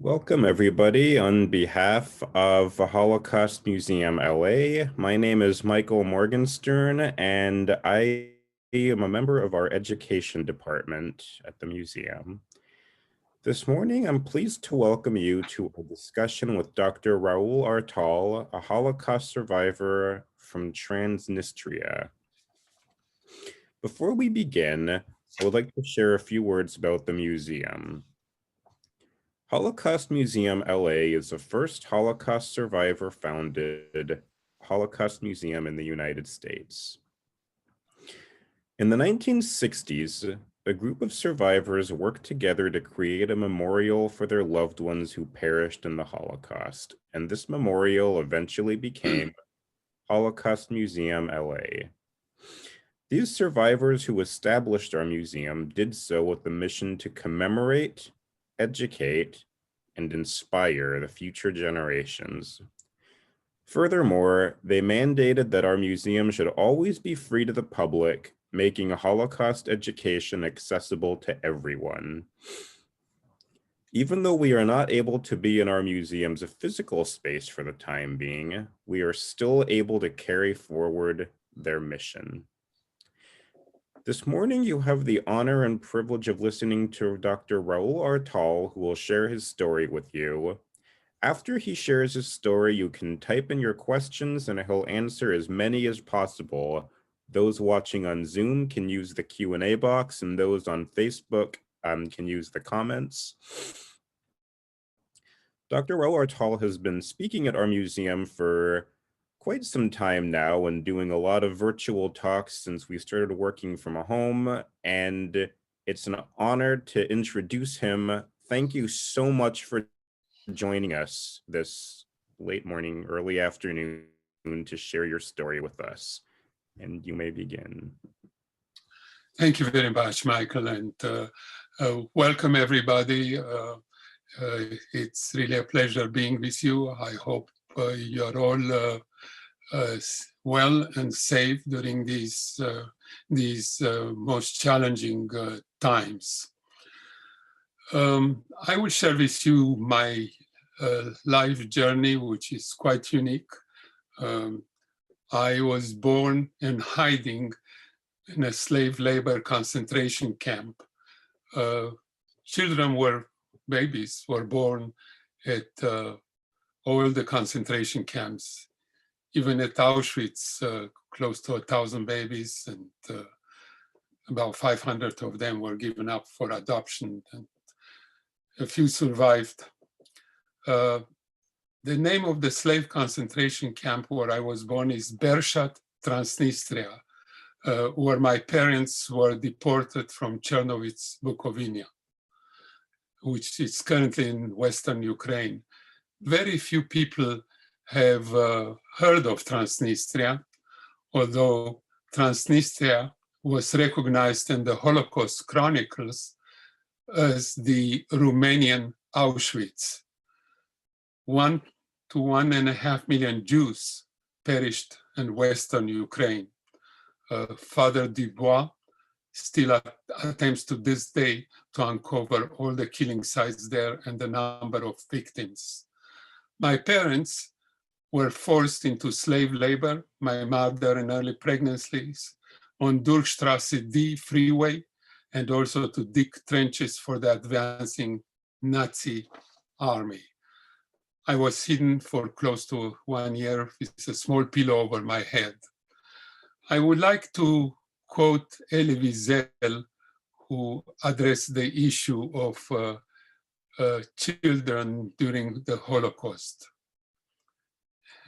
Welcome, everybody. On behalf of the Holocaust Museum LA, my name is Michael Morgenstern, and I am a member of our education department at the museum. This morning, I'm pleased to welcome you to a discussion with Dr. Raul Artal, a Holocaust survivor from Transnistria. Before we begin, I would like to share a few words about the museum. Holocaust Museum LA is the first Holocaust survivor-founded Holocaust museum in the United States. In the 1960s, a group of survivors worked together to create a memorial for their loved ones who perished in the Holocaust, and this memorial eventually became Holocaust Museum LA. These survivors who established our museum did so with the mission to commemorate, educate, and inspire the future generations. Furthermore, they mandated that our museum should always be free to the public, making Holocaust education accessible to everyone. Even though we are not able to be in our museum's physical space for the time being, we are still able to carry forward their mission. This morning, you have the honor and privilege of listening to Dr. Raul Artal, who will share his story with you. After he shares his story, you can type in your questions and he'll answer as many as possible. Those watching on Zoom can use the Q&A box, and those on Facebook can use the comments. Dr. Raul Artal has been speaking at our museum for quite some time now and doing a lot of virtual talks since we started working from home, and it's an honor to introduce him. Thank you so much for joining us this late morning, early afternoon to share your story with us. And you may begin. Thank you very much, Michael, and welcome everybody. It's really a pleasure being with you. I hope you're all well and safe during these most challenging times. I will share with you my life journey, which is quite unique. I was born in hiding in a slave labor concentration camp. Babies were born at all the concentration camps. Even at Auschwitz, close to 1,000 babies, and about 500 of them were given up for adoption, and a few survived. The name of the slave concentration camp where I was born is Bershad-Transnistria, where my parents were deported from Chernovitz, Bukovina, which is currently in Western Ukraine. Very few people have heard of Transnistria, although Transnistria was recognized in the Holocaust chronicles as the Romanian Auschwitz. 1 to 1.5 million Jews perished in Western Ukraine. Father Dubois still attempts to this day to uncover all the killing sites there and the number of victims. My parents were forced into slave labor, my mother in early pregnancies, on Durkstrasse D freeway, and also to dig trenches for the advancing Nazi army. I was hidden for close to 1 year with a small pillow over my head. I would like to quote Elie Wiesel, who addressed the issue of children during the Holocaust.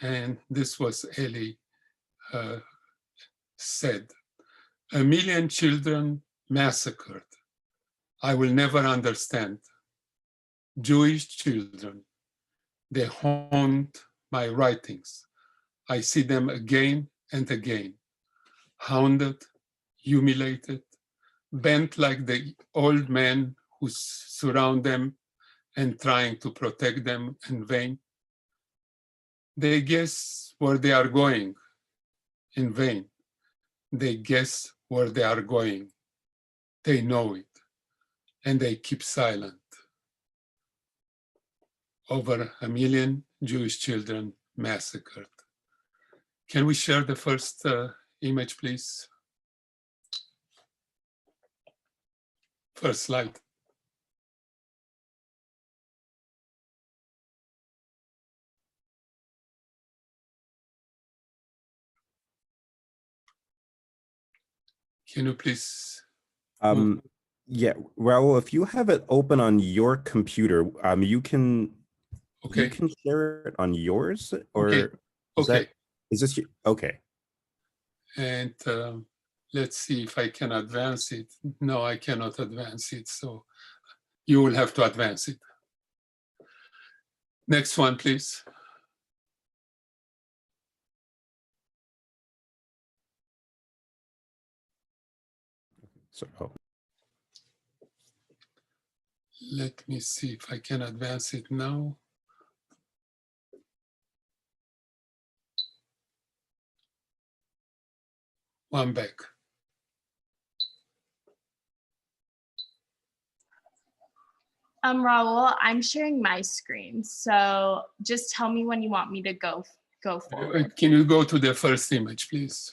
And this was Elie said, "1 million children massacred. I will never understand. Jewish children, they haunt my writings. I see them again and again, hounded, humiliated, bent like the old men who surround them and trying to protect them in vain. They guess where they are going in vain. They guess where they are going. They know it, and they keep silent." over 1 million Jewish children massacred. Can we share the first image, please? First slide. Can you please? Yeah, Raul, if you have it open on your computer, you can share it on yours, or is this okay? And let's see if I can advance it. No, I cannot advance it, so you will have to advance it. Next one, please. So, Let me see if I can advance it now. One back. Raul, I'm sharing my screen, so just tell me when you want me to go forward. Can you go to the first image, please?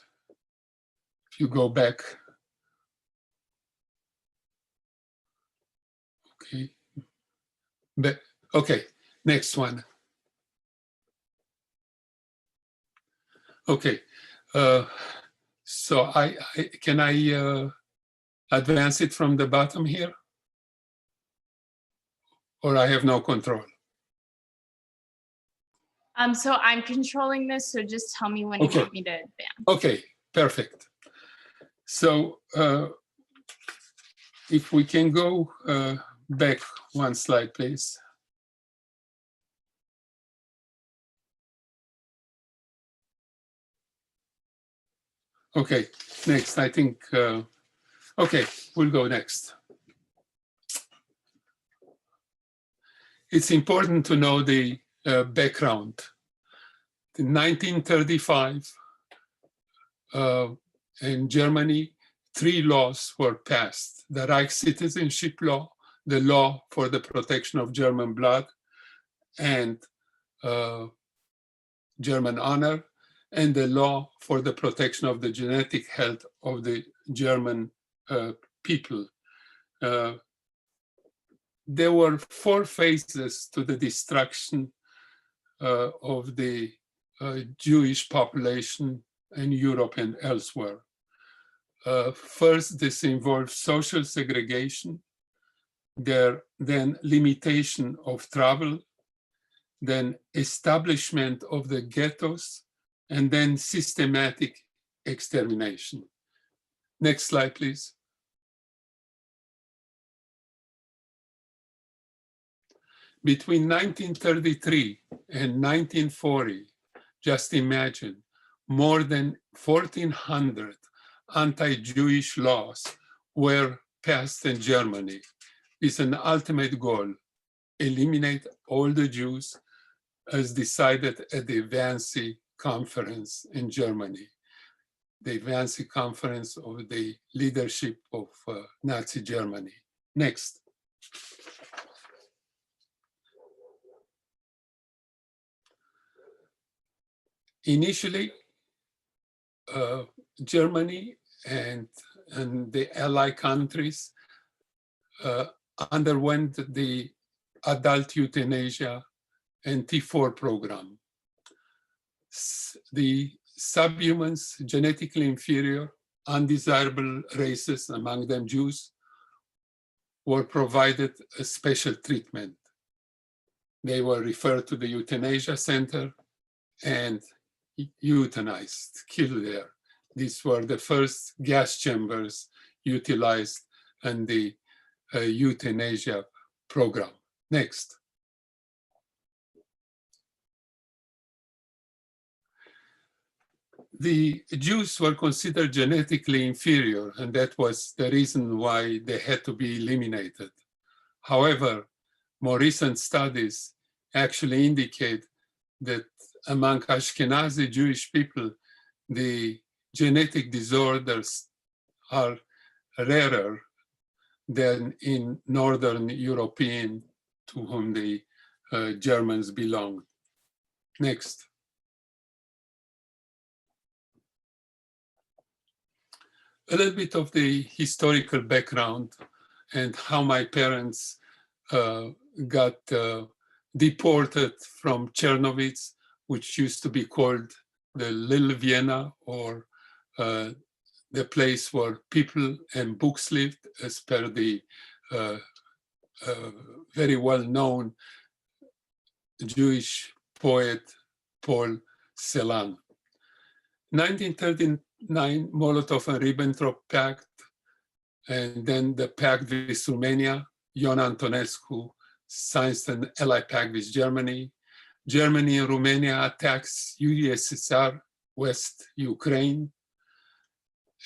If you go back. Okay. Okay, next one. Okay, so can I advance it from the bottom here? Or I have no control? So I'm controlling this, so just tell me when you want me to advance. Okay, perfect. So if we can go back one slide, please. Okay, next, I think, okay, we'll go next. It's important to know the background. In 1935, in Germany, 3 laws were passed: the Reich Citizenship Law, the Law for the Protection of German Blood and German Honor, and the Law for the Protection of the Genetic Health of the German people. There were 4 phases to the destruction of the Jewish population in Europe and elsewhere. First, this involved social segregation, then limitation of travel, then establishment of the ghettos, and then systematic extermination. Next slide, please. Between 1933 and 1940, just imagine, more than 1,400 anti-Jewish laws were passed in Germany with an ultimate goal: eliminate all the Jews, as decided at the Wannsee Conference in Germany, the Wannsee Conference of the leadership of Nazi Germany. Next. Initially, Germany and the Allied countries underwent the adult euthanasia and T4 program. The subhumans, genetically inferior, undesirable races, among them Jews, were provided a special treatment. They were referred to the euthanasia center and euthanized, killed there. These were the first gas chambers utilized in the euthanasia program. Next. The Jews were considered genetically inferior, and that was the reason why they had to be eliminated. However, more recent studies actually indicate that among Ashkenazi Jewish people, the genetic disorders are rarer than in Northern European, to whom the Germans belonged. Next. A little bit of the historical background and how my parents got deported from Chernovitz, which used to be called the Little Vienna, or the place where people and books lived, as per the very well-known Jewish poet Paul Celan. 1939, Molotov and Ribbentrop Pact, and then the pact with Romania. Ion Antonescu signs an ally pact with Germany. Germany and Romania attacks USSR, West Ukraine,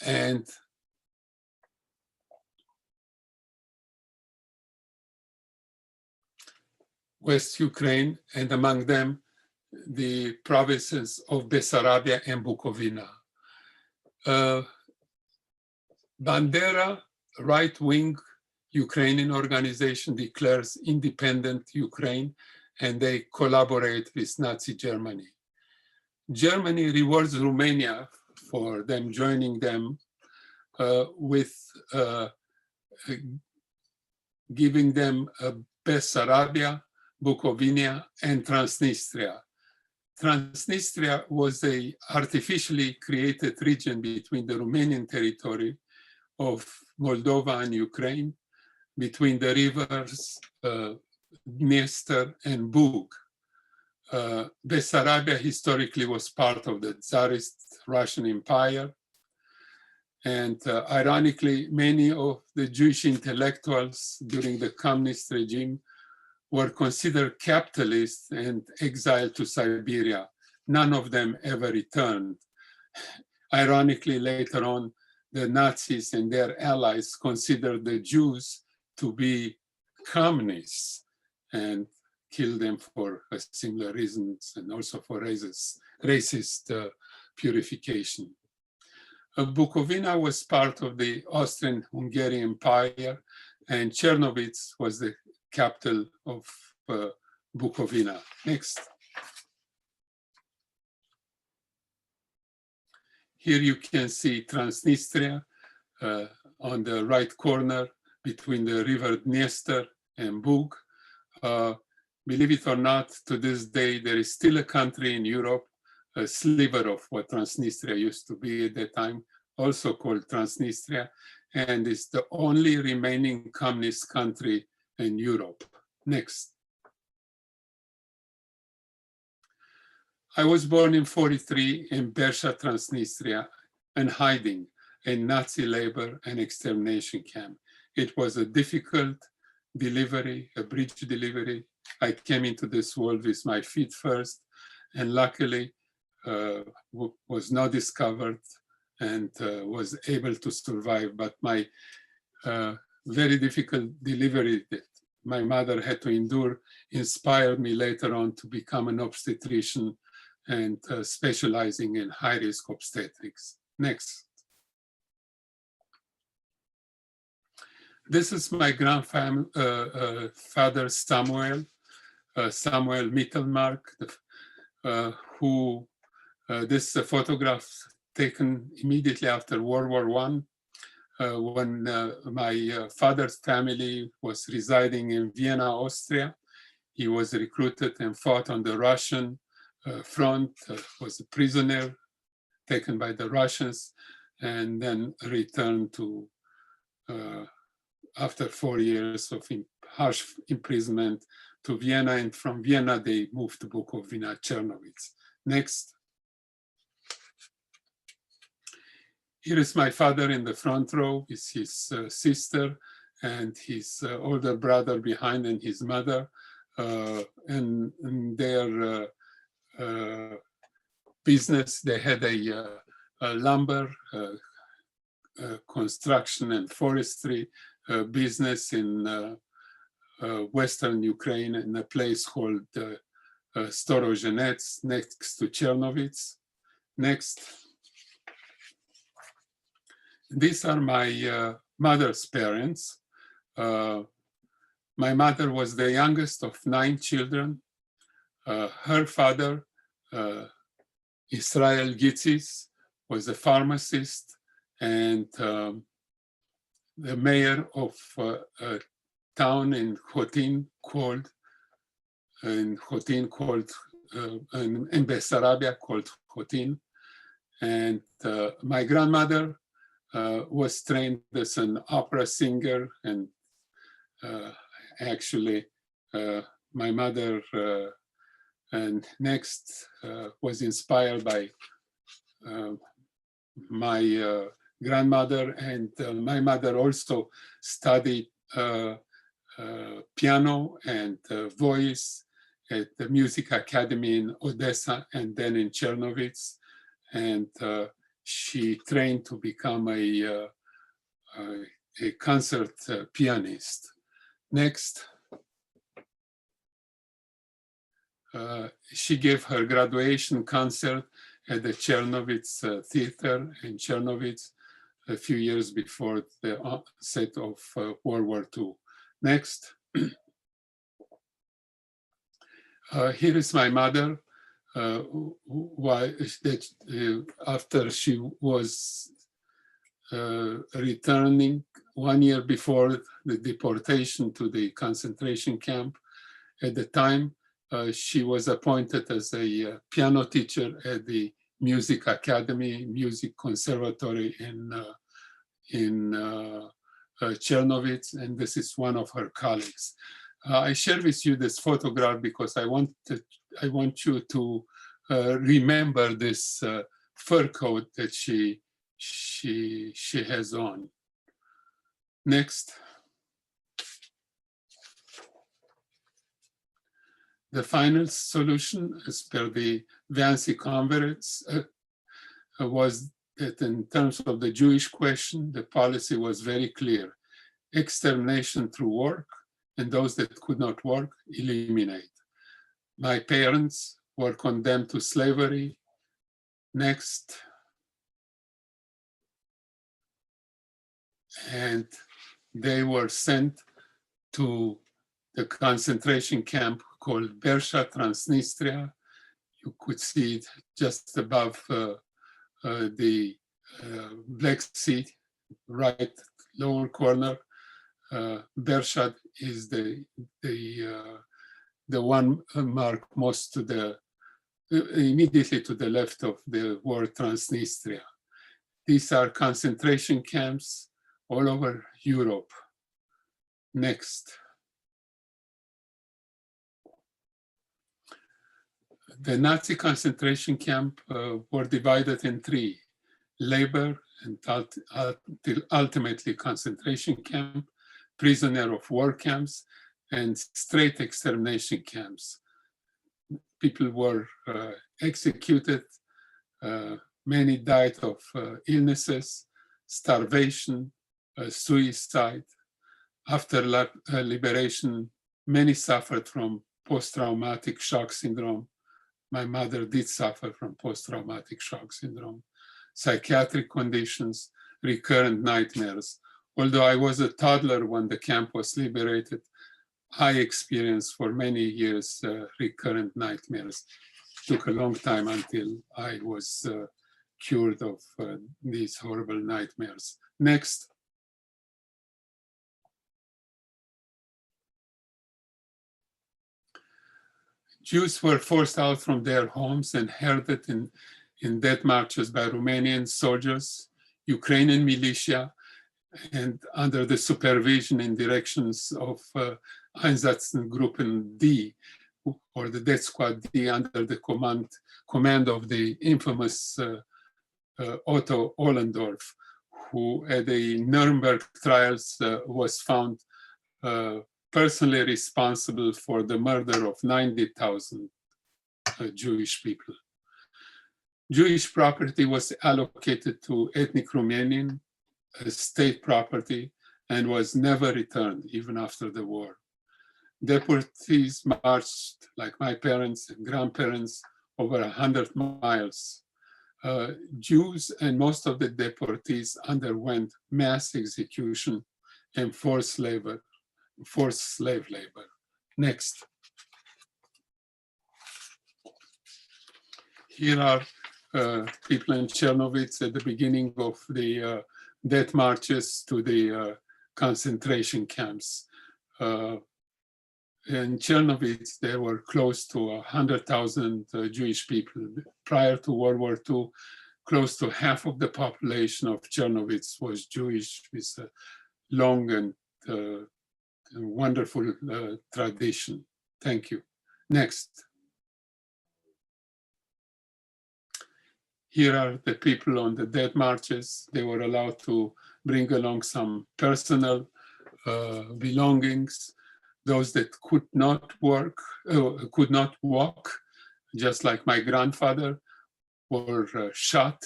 and West Ukraine, and among them, the provinces of Bessarabia and Bukovina. Bandera, right-wing Ukrainian organization, declares independent Ukraine, and they collaborate with Nazi Germany. Germany rewards Romania for them joining them with giving them Bessarabia, Bukovina, and Transnistria. Transnistria was an artificially created region between the Romanian territory of Moldova and Ukraine, between the rivers Dniester and Bug. Bessarabia historically was part of the Tsarist Russian Empire. And ironically, many of the Jewish intellectuals during the communist regime were considered capitalists and exiled to Siberia. None of them ever returned. Ironically, later on, the Nazis and their allies considered the Jews to be communists and killed them for similar reasons, and also for racist purification. Bukovina was part of the Austrian-Hungarian Empire, and Chernovitz was the capital of Bukovina. Next. Here you can see Transnistria on the right corner between the river Dniester and Bug. Believe it or not, to this day, there is still a country in Europe, a sliver of what Transnistria used to be at that time, also called Transnistria, and it's the only remaining communist country in Europe. Next. I was born in 1943 in Bershad-Transnistria and hiding in Nazi labor and extermination camp. It was a difficult delivery, a bridge delivery. I came into this world with my feet first, and luckily was not discovered and was able to survive. But my very difficult delivery that my mother had to endure inspired me later on to become an obstetrician and specializing in high-risk obstetrics. Next. This is my grandfather, Samuel Mittelmark, who this is a photograph taken immediately after World War I, when my father's family was residing in Vienna, Austria. He was recruited and fought on the Russian front, was a prisoner taken by the Russians, and then returned to, after 4 years of harsh imprisonment, to Vienna, and from Vienna they moved to Bukovina, Chernovitz. Next. Here is my father in the front row with his sister and his older brother behind, and his mother, and their business. They had a lumber, construction and forestry business in Western Ukraine, in a place called Storozhenets, next to Chernovitz. Next. These are my mother's parents. My mother was the youngest of 9 children. Her father, Israel Gitzis, was a pharmacist and the mayor of a town in Khotin called in Bessarabia called Khotin. And my grandmother was trained as an opera singer, and actually my mother and next was inspired by my grandmother, and my mother also studied piano and voice at the Music Academy in Odessa and then in Chernovitz, and she trained to become a concert pianist. Next. She gave her graduation concert at the Chernovitz Theater in Chernovitz a few years before the onset of World War II. Next. Here is my mother, after she was returning 1 year before the deportation to the concentration camp. At the time, she was appointed as a piano teacher at the Music Academy, Music Conservatory in Chernovitz, and this is one of her colleagues. I share with you this photograph because I want you to remember this fur coat that she has on. Next. The final solution, as per the Wannsee Conference, was that in terms of the Jewish question, the policy was very clear: extermination through work, and those that could not work, eliminate. My parents were condemned to slavery. Next. And they were sent to the concentration camp called Bershad-Transnistria. You could see it just above the Black Sea, right lower corner. Bershad is the one marked most to the immediately to the left of the word Transnistria. These are concentration camps all over Europe. Next. The Nazi concentration camp were divided in 3: labor and ultimately concentration camp, prisoner of war camps, and straight extermination camps. People were executed. Many died of illnesses, starvation, suicide. After liberation, many suffered from post-traumatic shock syndrome. My mother did suffer from post-traumatic shock syndrome, psychiatric conditions, recurrent nightmares. Although I was a toddler when the camp was liberated, I experienced for many years recurrent nightmares. It took a long time until I was cured of these horrible nightmares. Next. Jews were forced out from their homes and herded in death marches by Romanian soldiers, Ukrainian militia, and under the supervision and directions of Einsatzgruppen D, or the Death Squad D, under the command of the infamous Otto Ollendorf, who at the Nuremberg trials was found personally responsible for the murder of 90,000 Jewish people. Jewish property was allocated to ethnic Romanian as state property and was never returned, even after the war. Deportees marched, like my parents and grandparents, over 100 miles. Jews and most of the deportees underwent mass execution and forced labor. forced slave labor. Next. Here are people in Chernovitz at the beginning of the death marches to the concentration camps. In Chernovitz, there were close to 100,000 Jewish people. Prior to World War II, close to half of the population of Chernovitz was Jewish, with a long and wonderful tradition. Thank you. Next. Here are the people on the death marches. They were allowed to bring along some personal belongings. Those that could not walk, just like my grandfather, were shot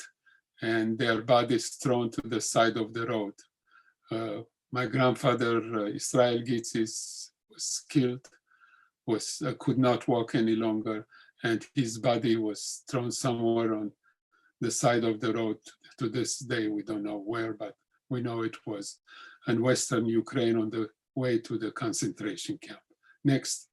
and their bodies thrown to the side of the road. My grandfather, Israel Gitzis, was killed, could not walk any longer, and his body was thrown somewhere on the side of the road. To this day, we don't know where, but we know it was in Western Ukraine on the way to the concentration camp. Next.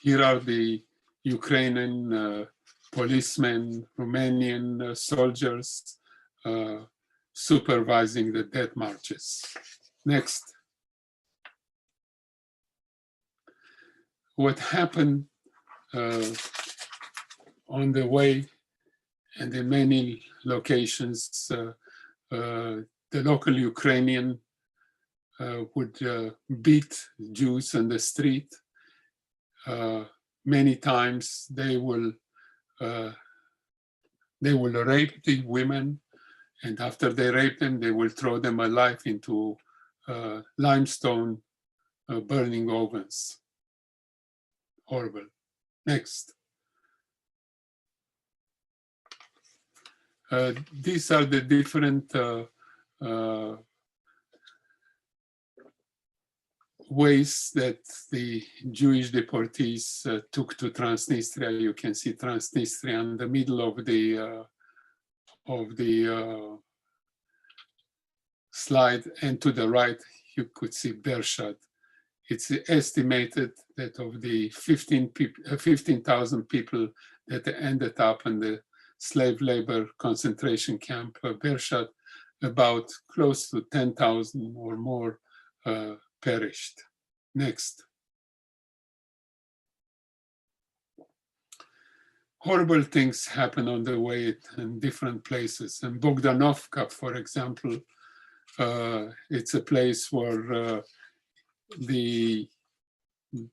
Here are the Ukrainian policemen, Romanian soldiers supervising the death marches. Next. What happened on the way and in many locations, the local Ukrainian would beat Jews in the street. Many times they will rape the women, and after they rape them, they will throw them alive into limestone burning ovens. Horrible. Next. These are the different ways that the Jewish deportees took to Transnistria. You can see Transnistria in the middle of the slide, and to the right you could see Bershad. It's estimated that of the 15,000 people that ended up in the slave labor concentration camp, Bershad, about close to 10,000 or more perished. Next. Horrible things happen on the way in different places. In Bogdanovka, for example, it's a place where the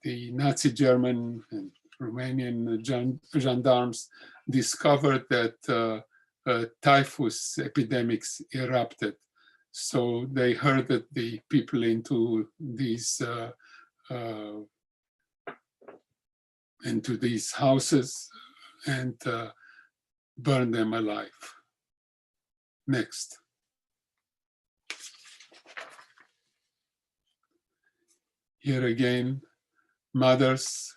Nazi German and Romanian gendarmes discovered that typhus epidemics erupted. So they herded the people into these houses and burned them alive. Next. Here again, mothers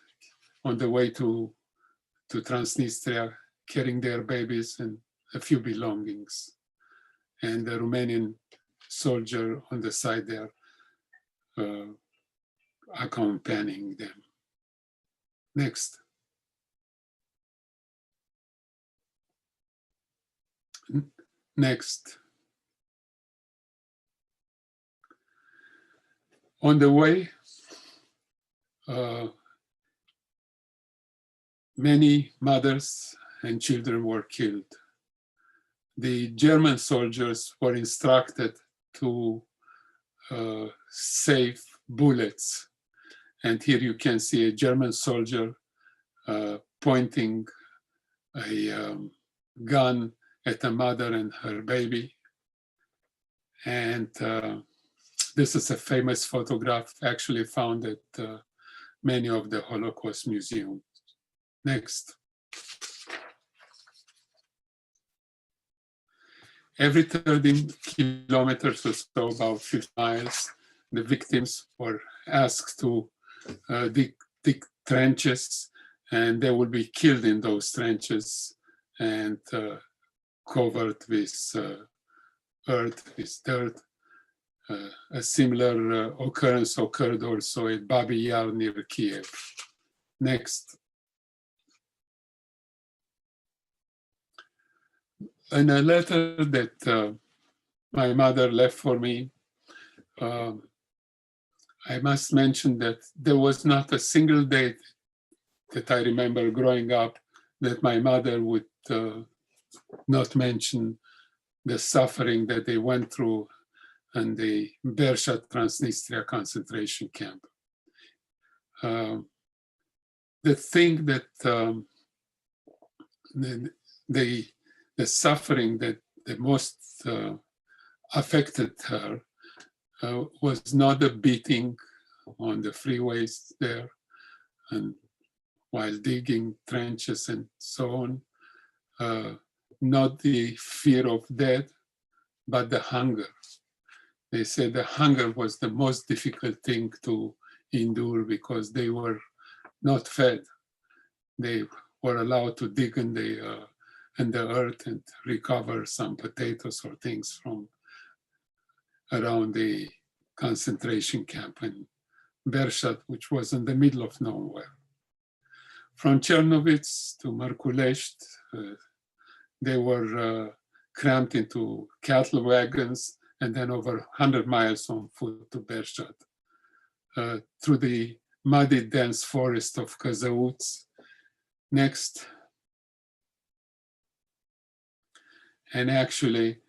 on the way to Transnistria, carrying their babies and a few belongings. And the Romanian soldier on the side there accompanying them. Next. Next. On the way, many mothers and children were killed. The German soldiers were instructed to save bullets. And here you can see a German soldier pointing a gun at a mother and her baby. And this is a famous photograph actually found at many of the Holocaust museums. Next. Every 30 kilometers or so, about 50 miles, the victims were asked to dig trenches, and they would be killed in those trenches and covered with earth, with dirt. A similar occurrence occurred also at Babi Yar near Kiev. Next. In a letter that my mother left for me, I must mention that there was not a single day that I remember growing up that my mother would not mention the suffering that they went through in the Bershad-Transnistria concentration camp. The thing that the suffering that the most affected her was not the beating on the freeways there and while digging trenches and so on, not the fear of death, but the hunger. They said the hunger was the most difficult thing to endure because they were not fed. They were allowed to dig in the earth and recover some potatoes or things from around the concentration camp in Bershad, which was in the middle of nowhere. From Chernovitz to Merkulesht, they were cramped into cattle wagons and then over 100 miles on foot to Bershad, through the muddy, dense forest of Kazauts. Next. And actually,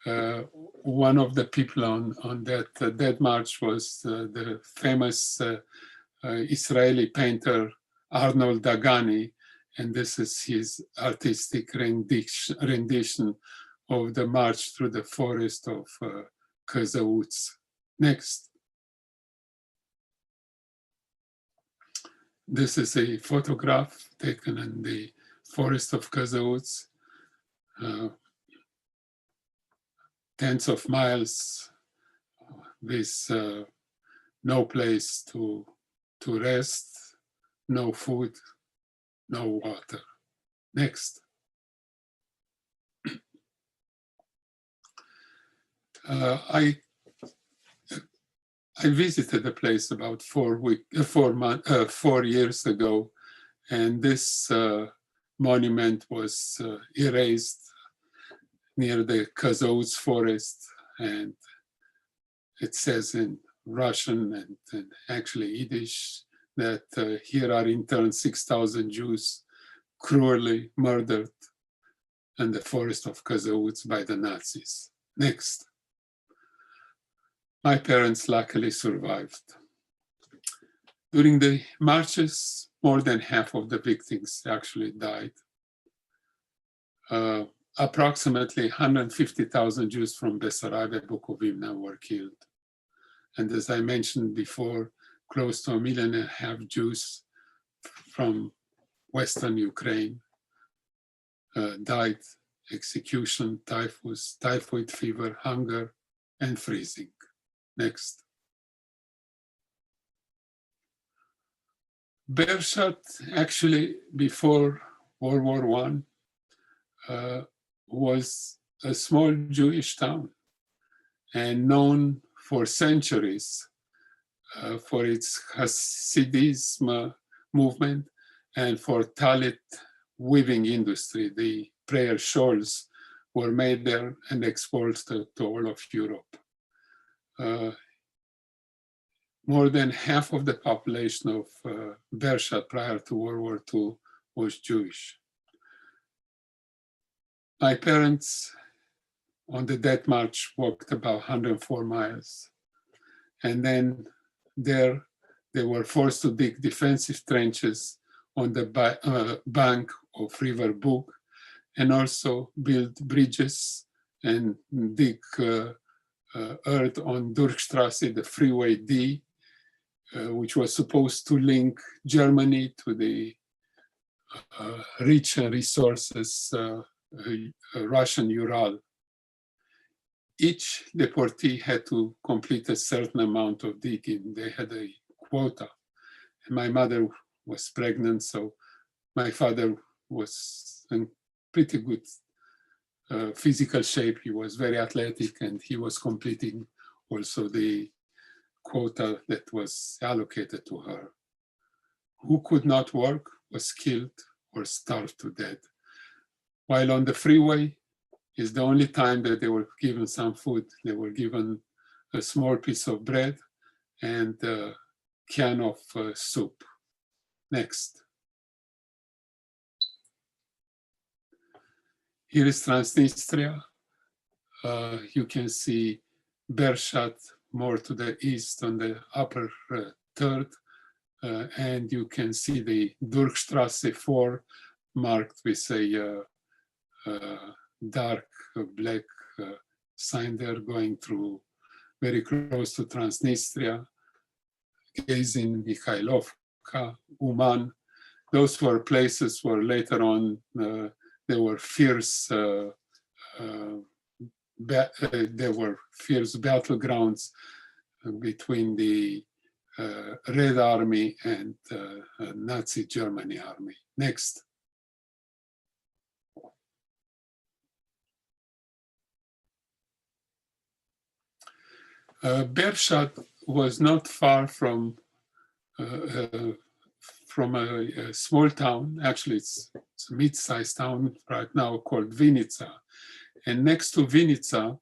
one of the people on that dead march was the famous Israeli painter Arnold Dagani, and this is his artistic rendition of the march through the forest of Kazauts. Next. This is a photograph taken in the forest of Kazauts. Tens of miles with no place to rest, no food, no water. Next. I visited the place about 4 years ago, and this monument was erased near the Kazauts forest, and it says in Russian and actually Yiddish that here are interned 6,000 Jews cruelly murdered in the forest of Kazauts by the Nazis. Next. My parents luckily survived. During the marches, more than half of the victims actually died. Approximately 150,000 Jews from Bessarabia, Bukovina were killed. And as I mentioned before, close to 1.5 million Jews from Western Ukraine died, execution, typhus, typhoid fever, hunger, and freezing. Next. Bershad, actually, before World War I, was a small Jewish town and known for centuries for its Hasidism movement and for Talit weaving industry. The prayer shawls were made there and exported to all of Europe. More than half of the population of Bershad prior to World War II was Jewish. My parents on the death march walked about 104 miles. And then there they were forced to dig defensive trenches on the bank of River Bug and also build bridges and dig earth on Durkstrasse, the freeway D, which was supposed to link Germany to the rich resources Russian Ural. Each deportee had to complete a certain amount of digging. They had a quota. And my mother was pregnant, so my father was in pretty good physical shape. He was very athletic and he was completing also the quota that was allocated to her. Who could not work was killed or starved to death. While on the freeway is the only time that they were given some food. They were given a small piece of bread and a can of soup. Next. Here is Transnistria. You can see Bershad more to the east on the upper third. And you can see the Durkstrasse 4 marked with a dark black sign there going through very close to Transnistria, Gazin, Mikhailovka, Uman. Those were places where later on there were fierce battlegrounds between the Red Army and Nazi Germany army. Next. Bershad was not far from a small town. Actually, it's a mid-sized town right now called Vinica. And next to Vinica,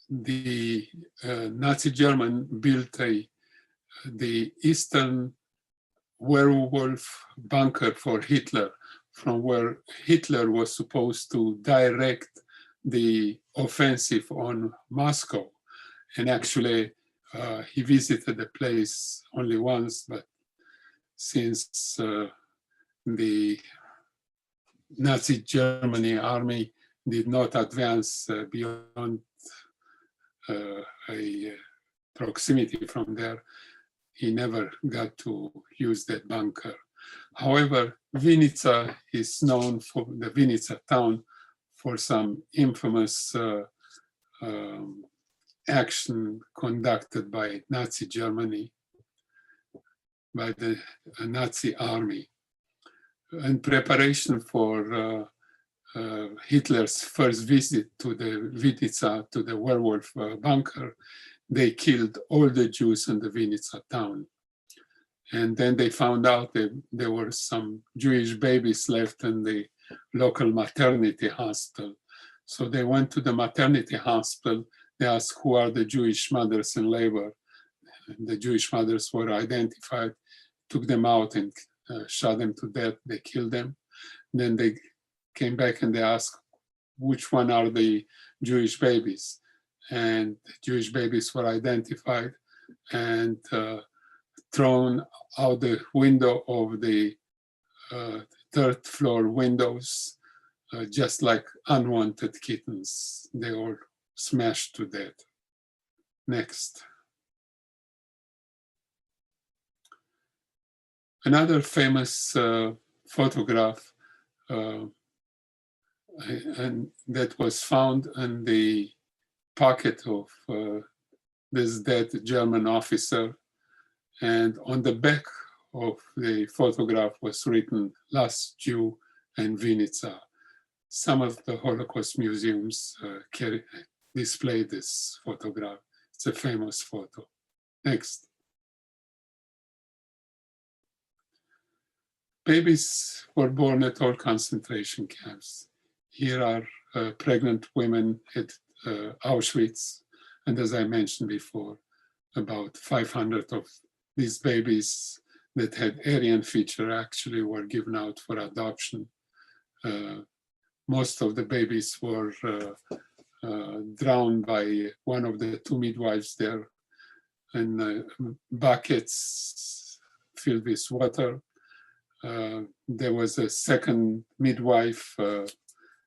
the Nazi German built the Eastern werewolf bunker for Hitler, from where Hitler was supposed to direct the offensive on Moscow. And actually, he visited the place only once, but since the Nazi Germany army did not advance beyond a proximity from there, he never got to use that bunker. However, Vinica is known for the Vinica town for some infamous action conducted by Nazi Germany, by the Nazi army. In preparation for Hitler's first visit to the Vinica, to the werewolf bunker, they killed all the Jews in the Vinica town. And then they found out that there were some Jewish babies left in the local maternity hospital. So they went to the maternity hospital. They asked who are the Jewish mothers in labor. And the Jewish mothers were identified, took them out and shot them to death. They killed them. Then they came back and they asked which one are the Jewish babies. And the Jewish babies were identified and thrown out the window of the third floor windows, just like unwanted kittens. They all smashed to death. Next. Another famous photograph and that was found in the pocket of this dead German officer. And on the back of the photograph was written, "Last Jew in Vinica." Some of the Holocaust museums display this photograph. It's a famous photo. Next. Babies were born at all concentration camps. Here are pregnant women at Auschwitz. And as I mentioned before, about 500 of these babies that had Aryan feature actually were given out for adoption. Most of the babies were drowned by one of the two midwives there in buckets filled with water. There was a second midwife,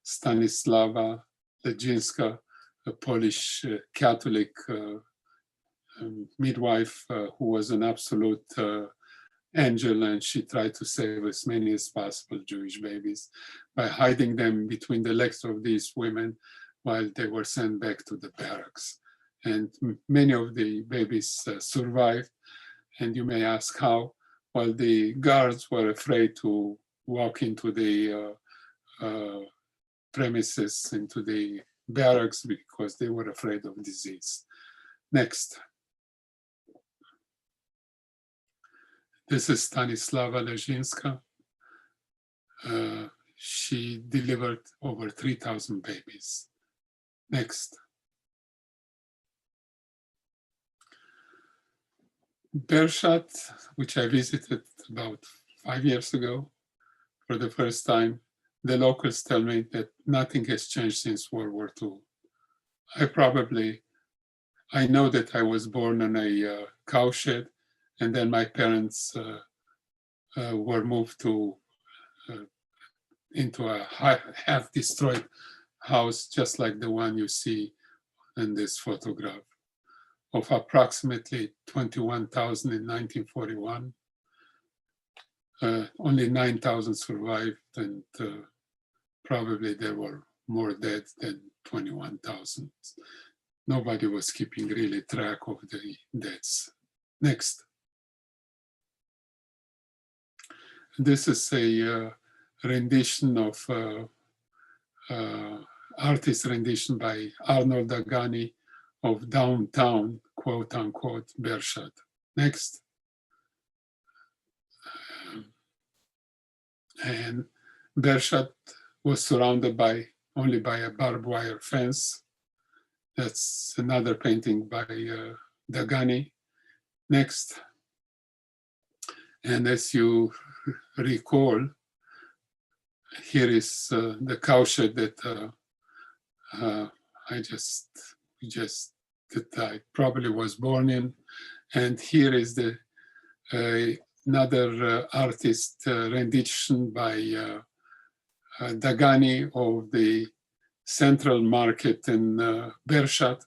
Stanislawa Legzinska, a Polish Catholic midwife who was an absolute angel, and she tried to save as many as possible Jewish babies by hiding them between the legs of these women while they were sent back to the barracks. And many of the babies survived, and you may ask how. Well, the guards were afraid to walk into the premises, into the barracks because they were afraid of disease. Next. This is Stanislava Lezhinska. She delivered over 3,000 babies. Next. Bershad, which I visited about 5 years ago for the first time, the locals tell me that nothing has changed since World War II. I know that I was born in a cowshed, and then my parents were moved to into a half-destroyed house, just like the one you see in this photograph, of approximately 21,000 in 1941. Only 9,000 survived, and probably there were more dead than 21,000. Nobody was keeping really track of the deaths. Next. This is a rendition of artist rendition by Arnold Dagani of downtown, quote unquote, Bershad. Next. And Bershad was surrounded only by a barbed wire fence. That's another painting by Dagani. Next. And as you recall, here is the cowshed that I probably was born in, and here is the another artist rendition by Dagani of the central market in Bershad,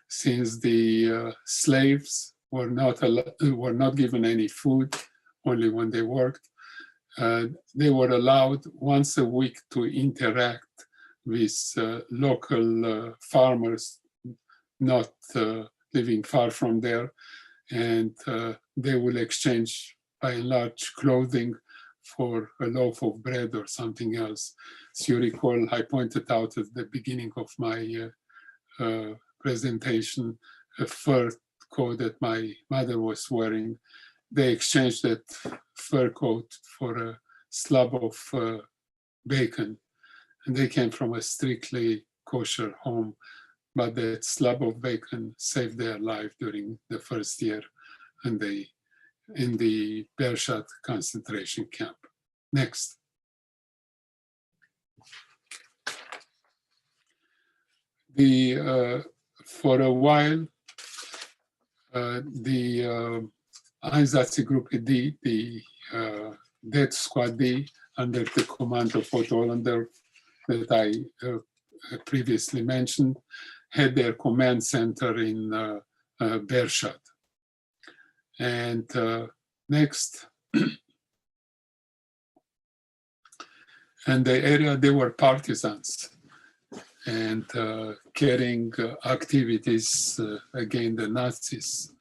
since the slaves were not given any food, only when they worked. They were allowed once a week to interact with local farmers not living far from there, and they will exchange by and large clothing for a loaf of bread or something else. As you recall, I pointed out at the beginning of my presentation a fur coat that my mother was wearing. They exchanged that fur coat for a slab of bacon, and they came from a strictly kosher home, but that slab of bacon saved their life during the first year in the Bershad concentration camp. Next. For a while, the Einsatzgruppe D, the Death Squad D, under the command of Otto Hollander, that I previously mentioned, had their command center in Bershad. And next, and the area, they were partisans and carrying activities against the Nazis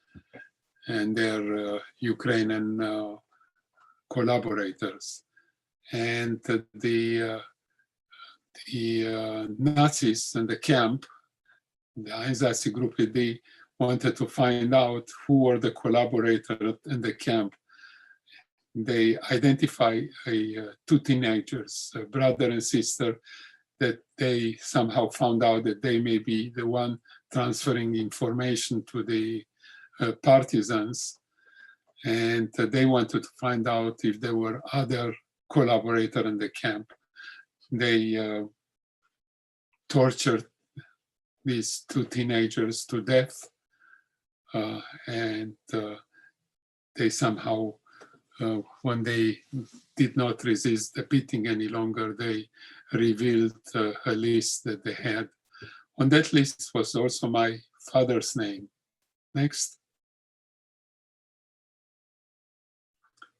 and their Ukrainian collaborators. And the Nazis in the camp, the Einsatzgruppe D, wanted to find out who were the collaborators in the camp. They identify two teenagers, a brother and sister, that they somehow found out that they may be the one transferring information to the partisans. And they wanted to find out if there were other collaborators in the camp. They tortured these two teenagers to death, and they somehow, when they did not resist the beating any longer, they revealed a list that they had. On that list was also my father's name. Next.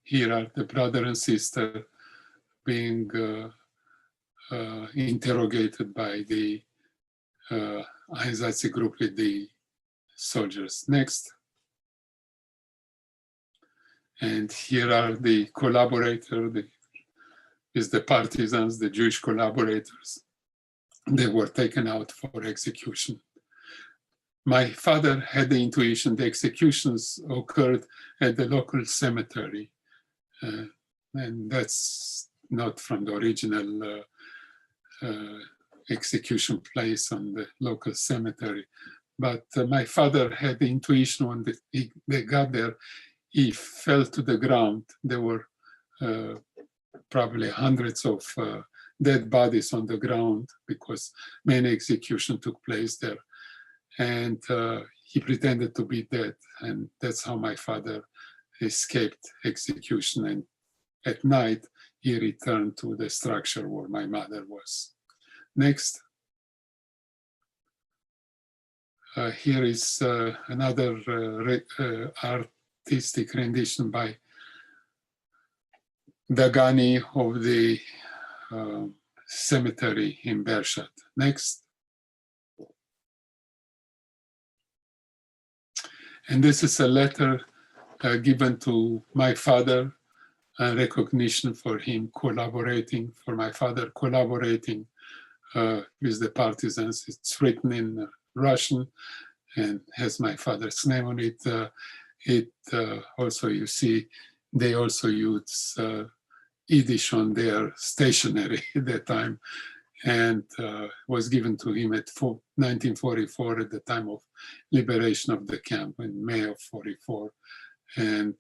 Here are the brother and sister being interrogated by the Einsatzgruppe D soldiers. Next. And here are the collaborators, the partisans, the Jewish collaborators. they were taken out for execution. My father had the intuition the executions occurred at the local cemetery. And that's not from the original execution place on the local cemetery. But my father had the intuition when they got there, he fell to the ground. There were probably hundreds of dead bodies on the ground because many executions took place there. And he pretended to be dead. And that's how my father escaped execution. And at night, he returned to the structure where my mother was. Next. Here is another artistic rendition by Dagani of the cemetery in Bershad. Next. And this is a letter given to my father, recognition for him collaborating, for my father collaborating with the partisans. It's written in Russian and has my father's name on it. Also, you see, they also use Yiddish on their stationery at that time, and was given to him at 1944 at the time of liberation of the camp in May of 44. And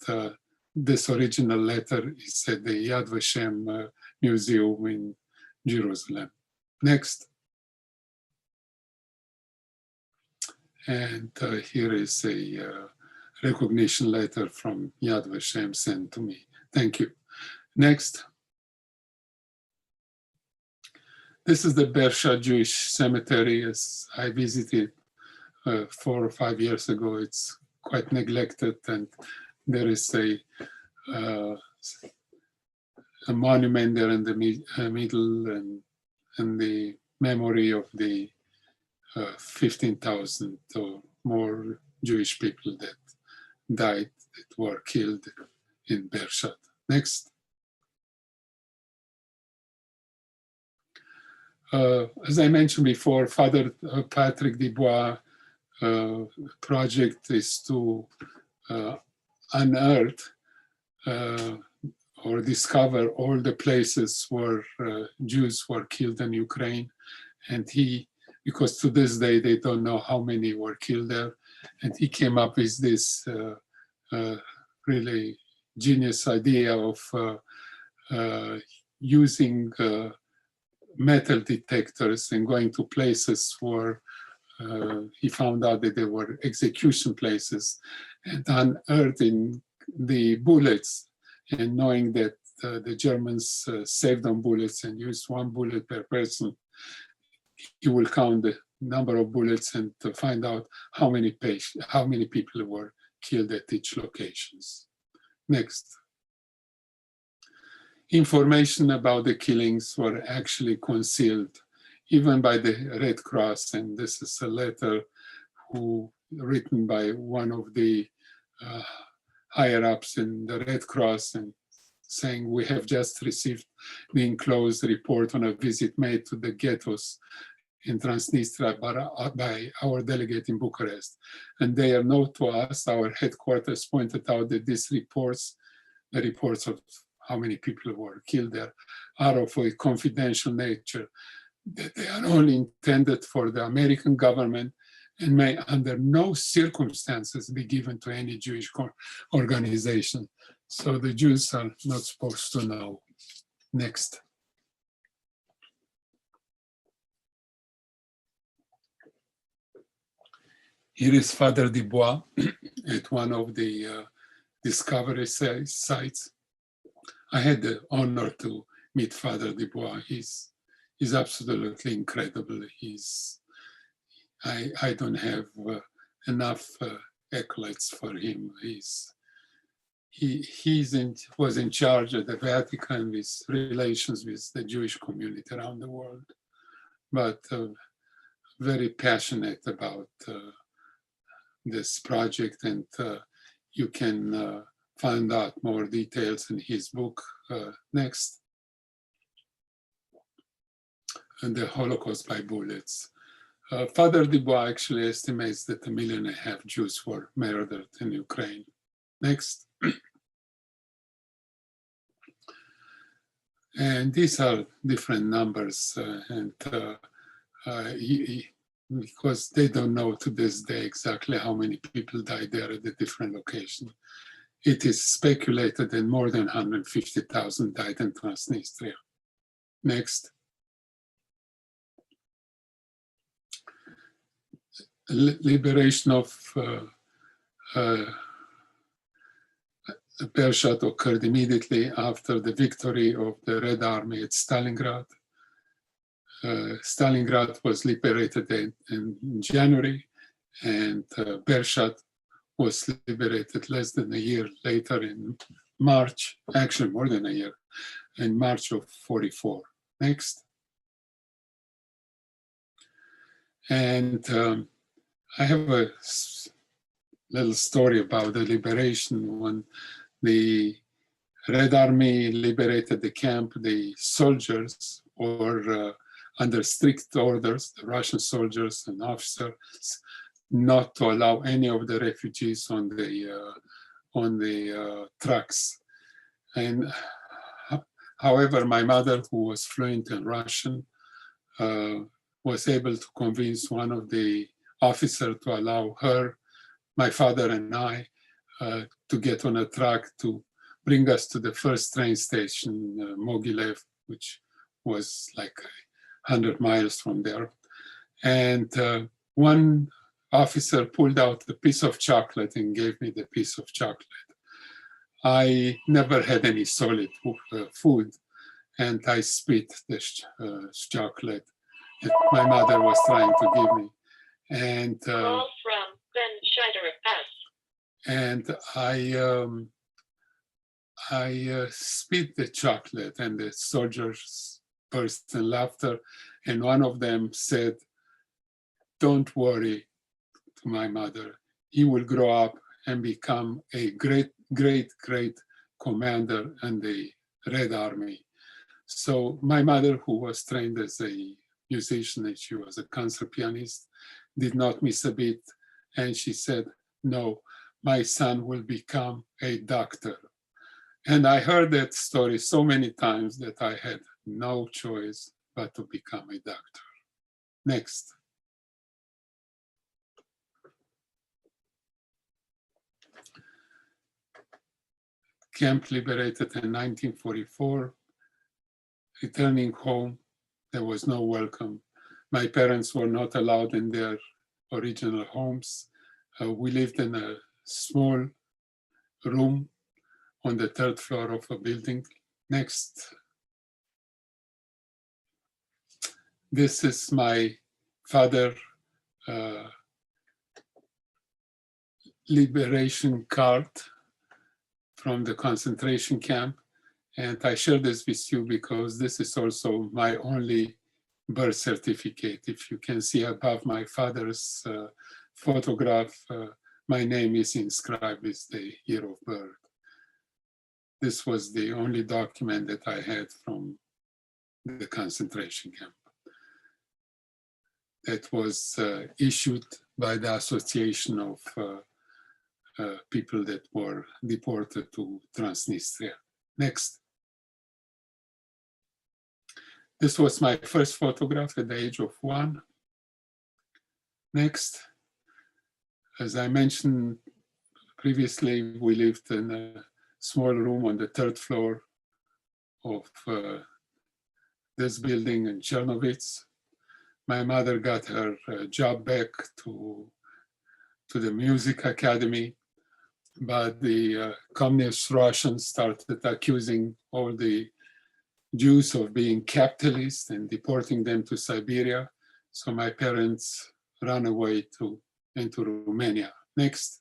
this original letter is at the Yad Vashem Museum in Jerusalem. Next. And here is a recognition letter from Yad Vashem sent to me. Thank you. Next. This is the Bershad Jewish Cemetery, as I visited 4 or 5 years ago. It's quite neglected, and there is a monument there in the middle, and the memory of the 15,000 or more Jewish people that died, that were killed in Bershad. Next. As I mentioned before, Father Patrick Dubois' project is to unearth or discover all the places where Jews were killed in Ukraine. And because to this day they don't know how many were killed there, and he came up with this really genius idea of using metal detectors and going to places where he found out that there were execution places, and unearthing the bullets, and knowing that the Germans saved on bullets and used 1 bullet per person. He will count the number of bullets and to find out how many people were killed at each locations. Next. Information about the killings were actually concealed, even by the Red Cross. And this is a letter written by one of the higher ups in the Red Cross, and saying, we have just received the enclosed report on a visit made to the ghettos in Transnistria by our delegate in Bucharest. And they are known to us. Our headquarters pointed out that these reports, the reports of how many people were killed there, are of a confidential nature, that they are only intended for the American government and may under no circumstances be given to any Jewish organization. So the Jews are not supposed to know. Next. Here is Father Dubois at one of the discovery sites. I had the honor to meet Father Dubois. He's absolutely incredible. I don't have enough accolades for him. He was in charge of the Vatican with relations with the Jewish community around the world, but very passionate about this project, and you can find out more details in his book. Next. and the Holocaust by bullets. Father Dubois actually estimates that 1.5 million Jews were murdered in Ukraine. Next. And these are different numbers, because they don't know to this day exactly how many people died there at the different locations. It is speculated that more than 150,000 died in Transnistria. Next. Liberation of Bershad occurred immediately after the victory of the Red Army at Stalingrad. Stalingrad was liberated in January, and Bershad was liberated less than a year later in March, actually more than a year, in March of 1944. Next. And I have a little story about the liberation. When the Red Army liberated the camp, the soldiers were under strict orders, the Russian soldiers and officers, not to allow any of the refugees on the trucks. And however, my mother, who was fluent in Russian, was able to convince one of the officers to allow her, my father and I, to get on a truck to bring us to the first train station, Mogilev, which was like 100 miles from there. And one officer pulled out a piece of chocolate and gave me the piece of chocolate. I never had any solid food, and I spit this chocolate that my mother was trying to give me. And call from Ben Scheider of S. And I spit the chocolate, and the soldiers burst in laughter. And one of them said, "Don't worry," to my mother. "He will grow up and become a great, great, great commander in the Red Army." So my mother, who was trained as a musician and she was a concert pianist, did not miss a beat. And she said, "No, my son will become a doctor." And I heard that story so many times that I had no choice but to become a doctor. Next. Camp liberated in 1944. Returning home, there was no welcome. My parents were not allowed in their original homes. We lived in a small room on the 3rd floor of a building. Next. This is my father liberation card from the concentration camp. And I share this with you because this is also my only birth certificate. If you can see above my father's photograph, my name is inscribed with the year of birth. This was the only document that I had from the concentration camp. That was issued by the Association of people that were deported to Transnistria. Next. This was my first photograph at the age of 1. Next. As I mentioned previously, we lived in a small room on the 3rd floor of this building in Chernovitz. My mother got her job back to the music academy, but the communist Russians started accusing all the Jews of being capitalists and deporting them to Siberia. So my parents ran away into Romania. Next.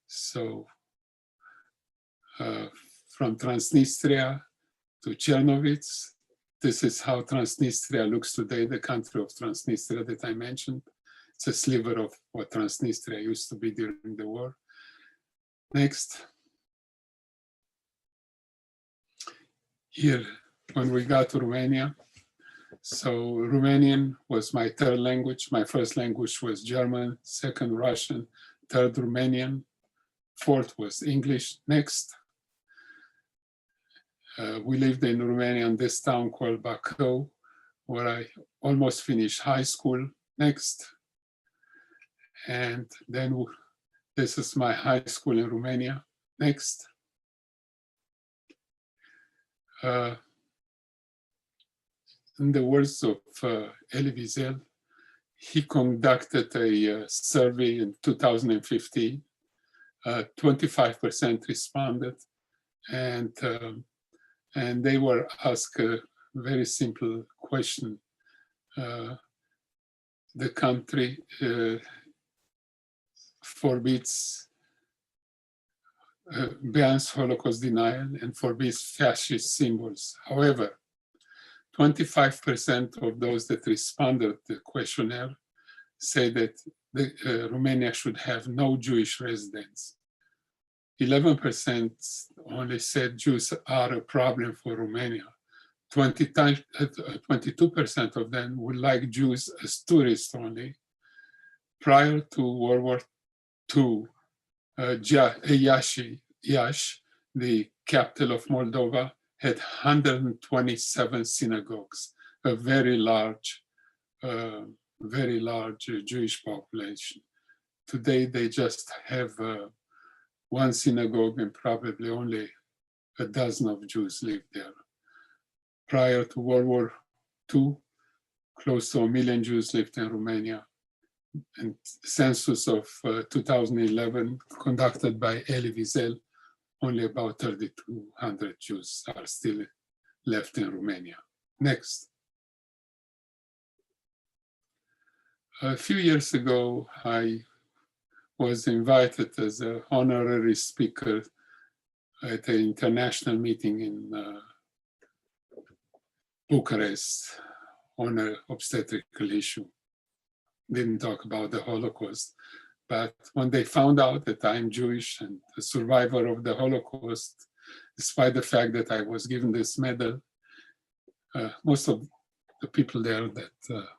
So from Transnistria to Chernovitz, this is how Transnistria looks today, the country of Transnistria that I mentioned. It's a sliver of what Transnistria used to be during the war. Next. Here, when we got to Romania, So Romanian was my third language. My first language was German, second Russian, third Romanian, fourth was English. Next. We lived in Romania in this town called Bacău, where I almost finished high school. Next. And then this is my high school in Romania. Next. In the words of Elie Wiesel, he conducted a survey in 2015. 25% responded, and they were asked a very simple question. The country forbids, bans Holocaust denial and forbids fascist symbols. However, 25% of those that responded to the questionnaire say that Romania should have no Jewish residents. 11% only said Jews are a problem for Romania. 22% of them would like Jews as tourists only. Prior to World War II, Iași, the capital of Moldova, had 127 synagogues, a very large Jewish population. Today, they just have one synagogue and probably only a dozen of Jews live there. Prior to World War II, close to 1 million Jews lived in Romania. And census of 2011 conducted by Elie Wiesel, only about 3,200 Jews are still left in Romania. Next. A few years ago, I was invited as an honorary speaker at an international meeting in Bucharest on an obstetrical issue. Didn't talk about the Holocaust, but when they found out that I'm Jewish and a survivor of the Holocaust, despite the fact that I was given this medal, most of the people there that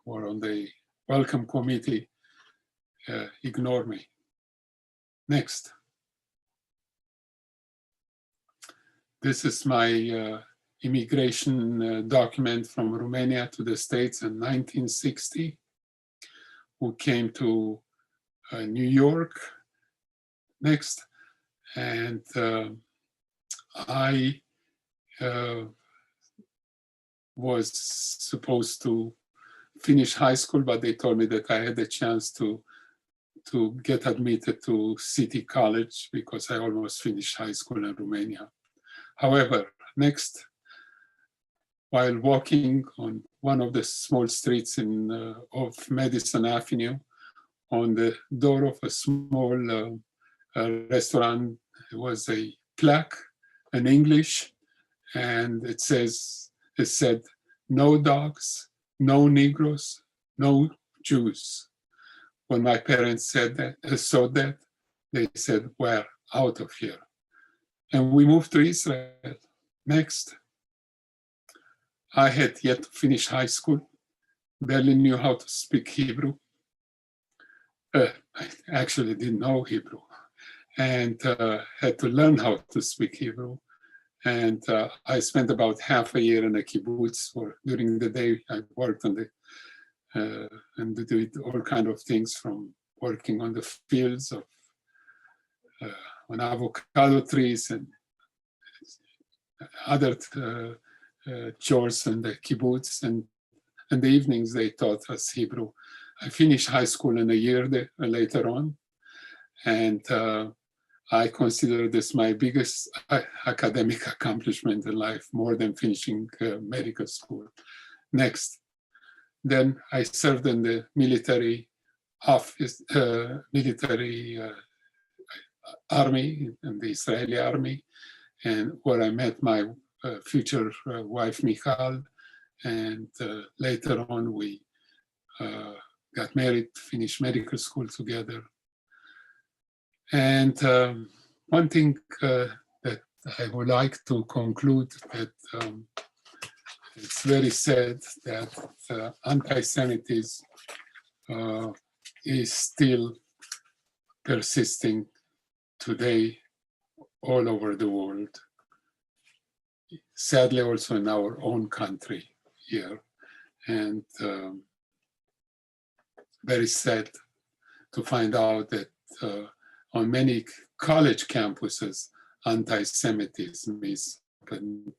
were on the welcome committee ignored me. Next. This is my immigration document from Romania to the States in 1960, who came to New York. Next. And I was supposed to finish high school, but they told me that I had the chance to get admitted to City College because I almost finished high school in Romania. However, next, while walking on one of the small streets of Madison Avenue, on the door of a small restaurant, there was a plaque in English, and it said, "No dogs, no Negroes, no Jews." When my parents saw that, they said, "We're out of here." And we moved to Israel. Next. I had yet to finish high school, barely knew how to speak Hebrew. I actually didn't know Hebrew, and had to learn how to speak Hebrew. And I spent about half a year in a kibbutz, or during the day I worked on and did all kinds of things, from working on the fields of on avocado trees and other chores in the kibbutz. And in the evenings they taught us Hebrew. I finished high school in a year later on, and I consider this my biggest academic accomplishment in life, more than finishing medical school. Next. Then I served in the military office, army, in the Israeli army, and where I met my future wife, Michal, and later on we got married, finished medical school together. And one thing that I would like to conclude, that it's very sad that anti-Semitism is still persisting today all over the world. Sadly, also in our own country here. And very sad to find out that on many college campuses, anti-Semitism is happened.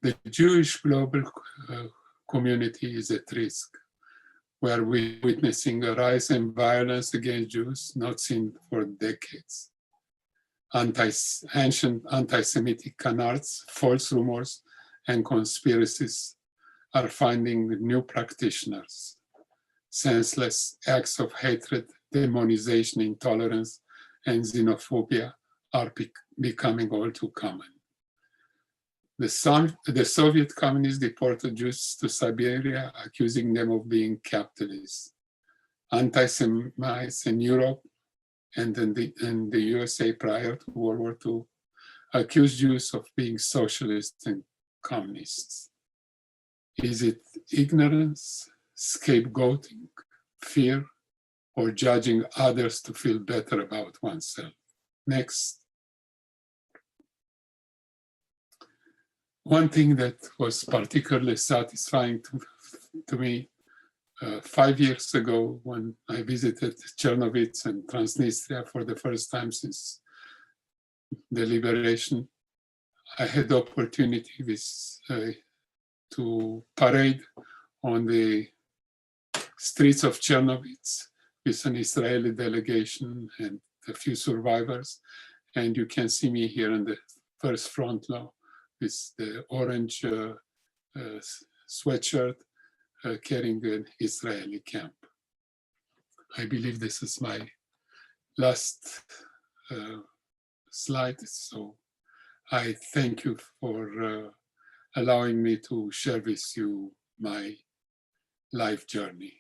The Jewish global community is at risk, where we're witnessing a rise in violence against Jews not seen for decades. Ancient anti-Semitic canards, false rumors, and conspiracies are finding new practitioners. Senseless acts of hatred, demonization, intolerance, and xenophobia are becoming all too common. The Soviet communists deported Jews to Siberia, accusing them of being capitalists. Anti-Semites in Europe and in the USA prior to World War II accused Jews of being socialists and communists. Is it ignorance, scapegoating, fear, or judging others to feel better about oneself? Next. One thing that was particularly satisfying to me 5 years ago when I visited Chernovitz and Transnistria for the first time since the liberation, I had the opportunity to parade on the streets of Chernovitz with an Israeli delegation and a few survivors. And you can see me here in the first front row with the orange sweatshirt carrying an Israeli camp. I believe this is my last slide. So I thank you for allowing me to share with you my life journey.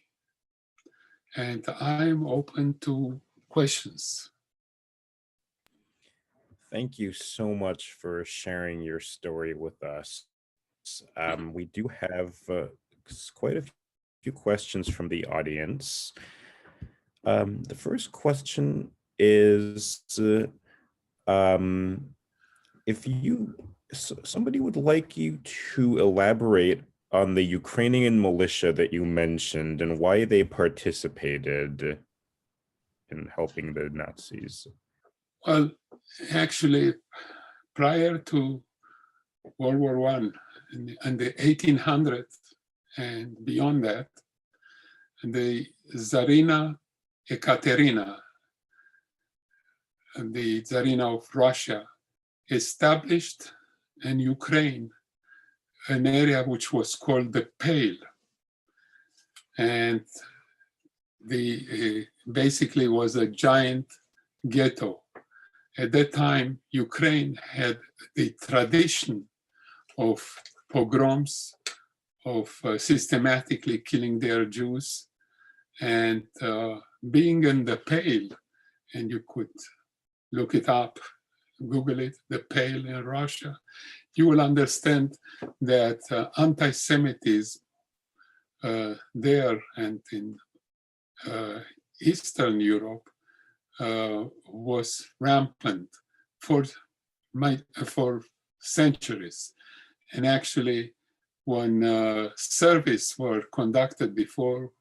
And I'm open to questions. Thank you so much for sharing your story with us. We do have quite a few questions from the audience. The first question is, if somebody would like you to elaborate on the Ukrainian militia that you mentioned and why they participated in helping the Nazis. Well, actually, prior to World War I and the 1800s and beyond that, the Tsarina Ekaterina, the Tsarina of Russia, established in Ukraine an area which was called the Pale. And basically was a giant ghetto. At that time, Ukraine had the tradition of pogroms, of systematically killing their Jews, and being in the Pale, and you could look it up, Google it, the Pale in Russia, you will understand that anti-Semitism there and in Eastern Europe was rampant for centuries. And actually, when surveys were conducted before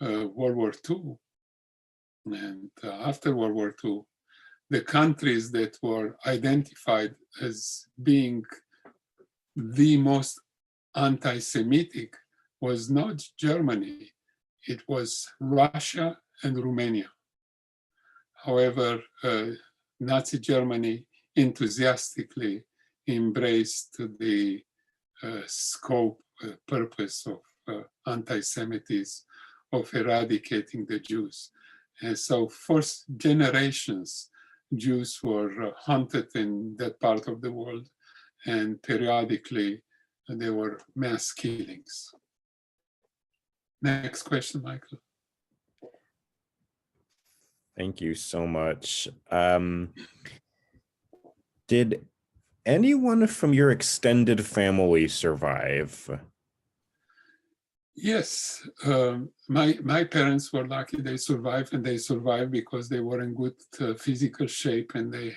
World War II and after World War II, the countries that were identified as being the most anti-Semitic was not Germany, it was Russia and Romania. However, Nazi Germany enthusiastically embraced the scope, purpose of anti-Semitism, of eradicating the Jews. And so for generations, Jews were hunted in that part of the world, and periodically there were mass killings. Next question, Michael. Thank you so much. Did anyone from your extended family survive? Yes, my parents were lucky; they survived, and they survived because they were in good physical shape, and they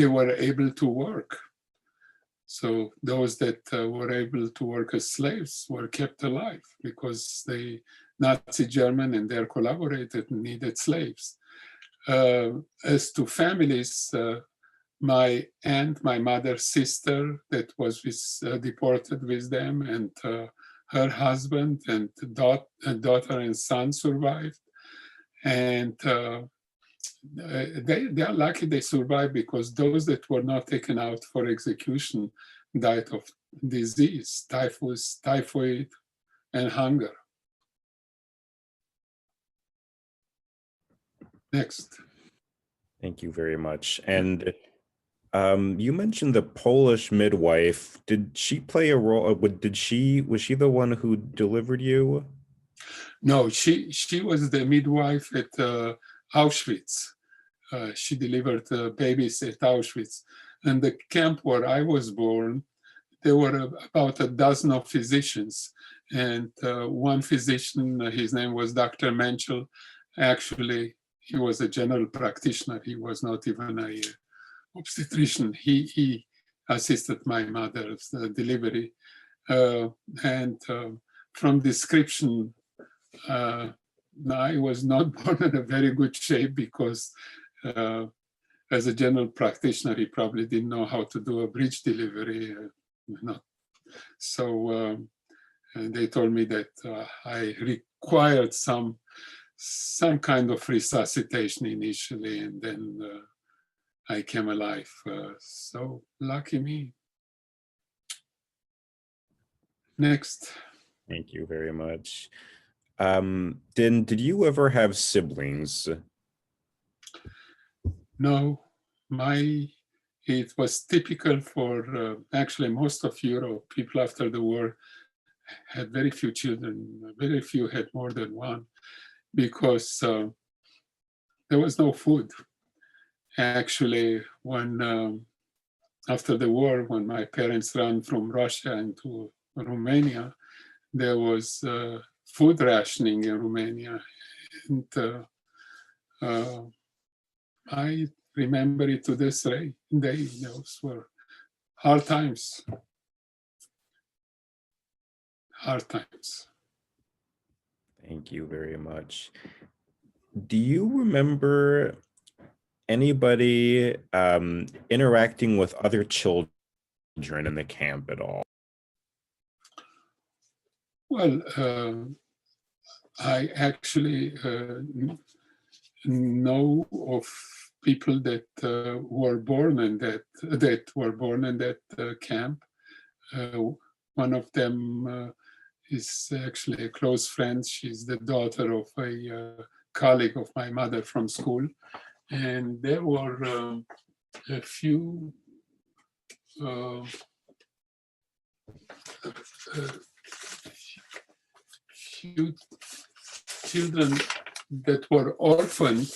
were able to work. So those that were able to work as slaves were kept alive because the Nazi German and their collaborators needed slaves. As to families, my aunt, my mother's sister that was deported with them, and her husband and daughter and son survived. And they are lucky they survived, because those that were not taken out for execution died of disease, typhus, typhoid, and hunger. Next. Thank you very much. And you mentioned the Polish midwife. Did she play a role? Was she the one who delivered you? No, she was the midwife at Auschwitz. She delivered babies at Auschwitz. And the camp where I was born, there were about a dozen of physicians. And one physician, his name was Dr. Menchel. Actually, he was a general practitioner. He was not even a obstetrician. He assisted my mother's delivery. And from description, I was not born in a very good shape, because as a general practitioner, he probably didn't know how to do a bridge delivery. So they told me that I required some kind of resuscitation initially, and then I came alive. So lucky me. Next. Thank you very much. Did you ever have siblings? No, it was typical for actually most of Europe. People after the war had very few children. Very few had more than one, because there was no food. Actually, when after the war, when my parents ran from Russia into Romania, there was food rationing in Romania, and I remember it to this day. Those were hard times. Hard times. Thank you very much. Do you remember anybody interacting with other children in the camp at all? Well, I actually know of people that were born in that camp. One of them is actually a close friend. She's the daughter of a colleague of my mother from school, and there were a few children that were orphaned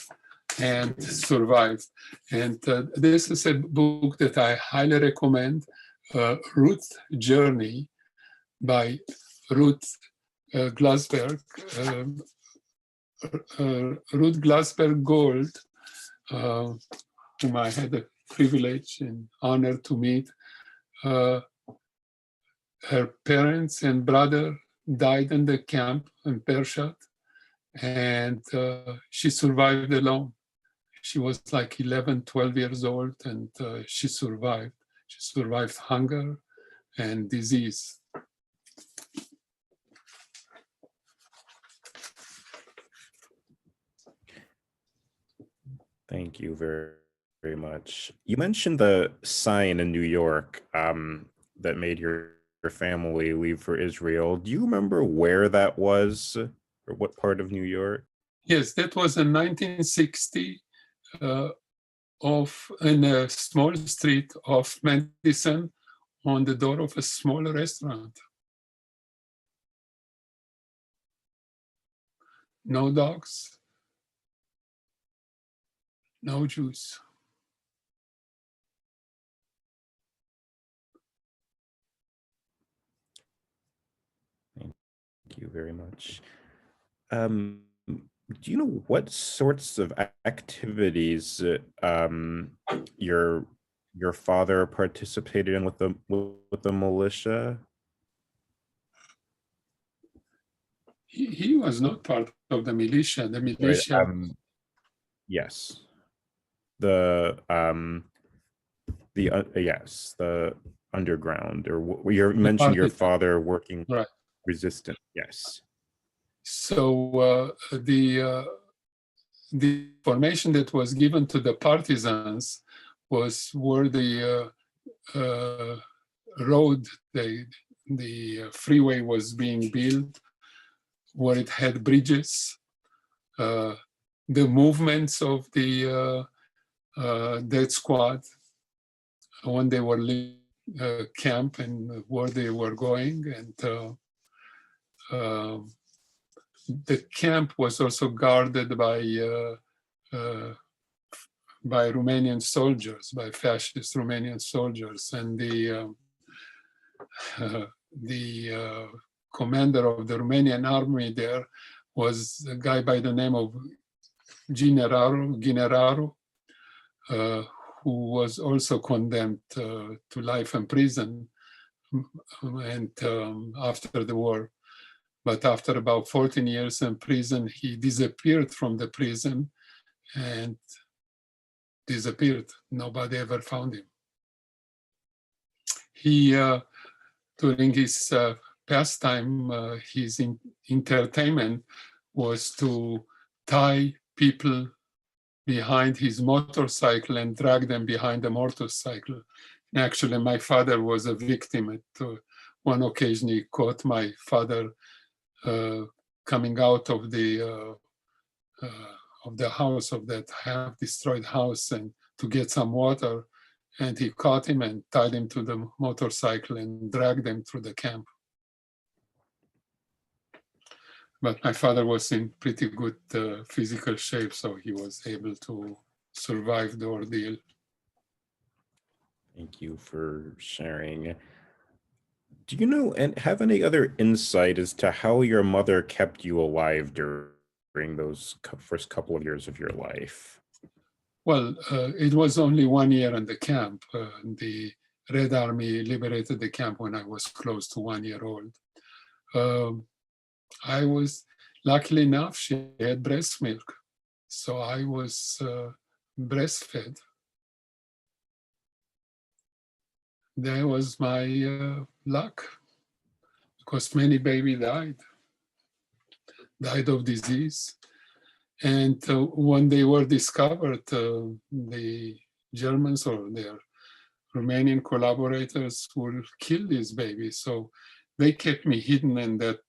and survived. And this is a book that I highly recommend, Ruth Journey by Ruth Glasberg. Ruth Glasberg Gold, whom I had the privilege and honor to meet. Her parents and brother died in the camp in Bershad, and she survived alone. She was like 11, 12 years old, and she survived. She survived hunger and disease. Thank you very, very much. You mentioned the sign in New York that made your family leave for Israel. Do you remember where that was, or what part of New York? Yes, that was in 1960, in a small street of Madison, on the door of a small restaurant. No dogs, no Jews. Thank you very much. Do you know what sorts of activities your father participated in with the militia? He was not part of the militia. The Right, militia, yes. Yes, the underground, or you mentioned your partisan. father working Right. resistant. Yes. So the information that was given to the partisans was where the road, the freeway was being built, where it had bridges, the movements of the death squad when they were leaving camp and where they were going. And the camp was also guarded by Romanian soldiers, by fascist Romanian soldiers. And the commander of the Romanian army there was a guy by the name of Gynecology, who was also condemned to life in prison and after the war. But after about 14 years in prison, he disappeared from the prison and disappeared. Nobody ever found him. He, during his pastime, his entertainment was to tie people behind his motorcycle and drag them behind the motorcycle. And actually, my father was a victim. At one occasion, he caught my father coming out of the house, of that half-destroyed house, and to get some water. And he caught him and tied him to the motorcycle and dragged him through the camp. But my father was in pretty good physical shape, so he was able to survive the ordeal. Thank you for sharing. Do you know and have any other insight as to how your mother kept you alive during those first couple of years of your life? Well, it was only 1 year in the camp. The Red Army liberated the camp when I was close to 1 year old. I was, luckily enough, she had breast milk. So I was breastfed. That was my luck, because many babies died of disease. And when they were discovered, the Germans or their Romanian collaborators would kill these babies. So they kept me hidden in that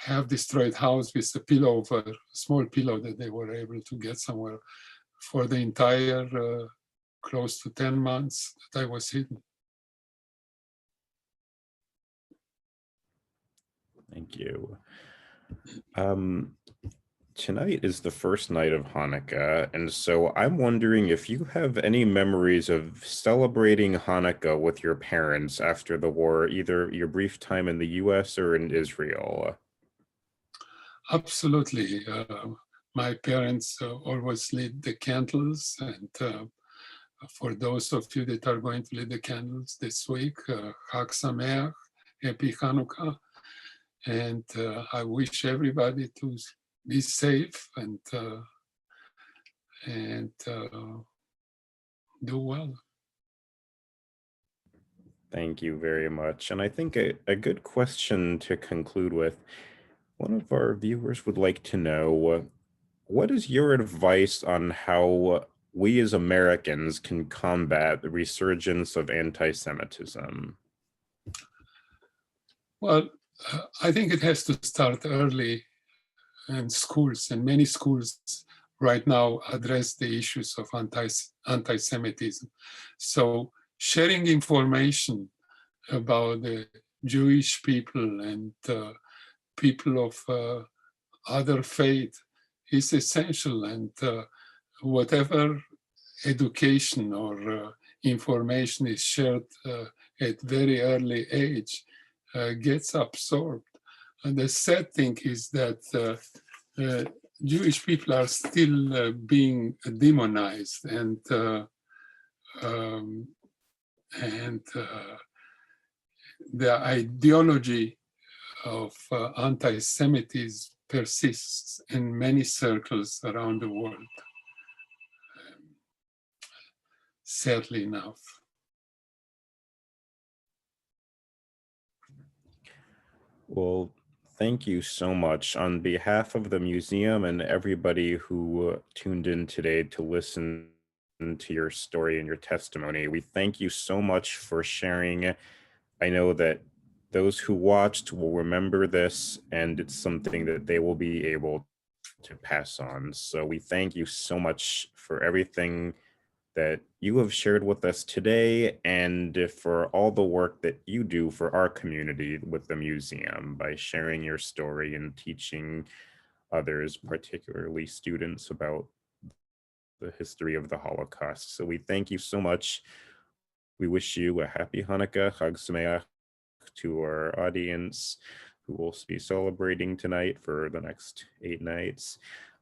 half-destroyed house with a pillow over, a small pillow that they were able to get somewhere, for the entire close to 10 months that I was hidden. Thank you. Tonight is the first night of Hanukkah, and so I'm wondering if you have any memories of celebrating Hanukkah with your parents after the war, either your brief time in the US or in Israel. Absolutely. My parents always lit the candles, and for those of you that are going to lit the candles this week, Chag Sameach, Happy Hanukkah, and I wish everybody to be safe and do well. Thank you very much. And I think a good question to conclude with, one of our viewers would like to know, what is your advice on how we as Americans can combat the resurgence of anti-Semitism? Well, I think it has to start early in schools, and many schools right now address the issues of anti-Semitism. So sharing information about the Jewish people and people of other faith is essential, and whatever education or information is shared at very early age gets absorbed. And the sad thing is that Jewish people are still being demonized, and the ideology of anti-Semitism persists in many circles around the world, sadly enough. Well, thank you so much. On behalf of the museum and everybody who tuned in today to listen to your story and your testimony, we thank you so much for sharing. I know that those who watched will remember this, and it's something that they will be able to pass on. So we thank you so much for everything that you have shared with us today, and for all the work that you do for our community with the museum by sharing your story and teaching others, particularly students, about the history of the Holocaust. So we thank you so much. We wish you a happy Hanukkah, Chag Sameach, to our audience who will be celebrating tonight for the next 8 nights.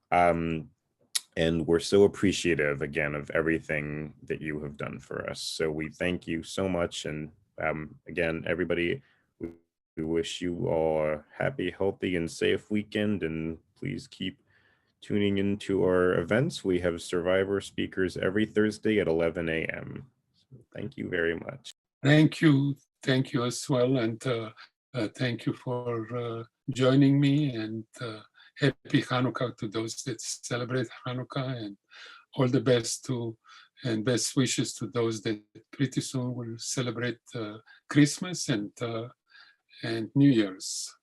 And we're so appreciative, again, of everything that you have done for us. So we thank you so much. And again, everybody, we wish you all a happy, healthy, and safe weekend. And please keep tuning into our events. We have survivor speakers every Thursday at 11 a.m. So thank you very much. Thank you as well. And thank you for joining me, and happy Hanukkah to those that celebrate Hanukkah, and all the best to and best wishes to those that pretty soon will celebrate Christmas and New Year's.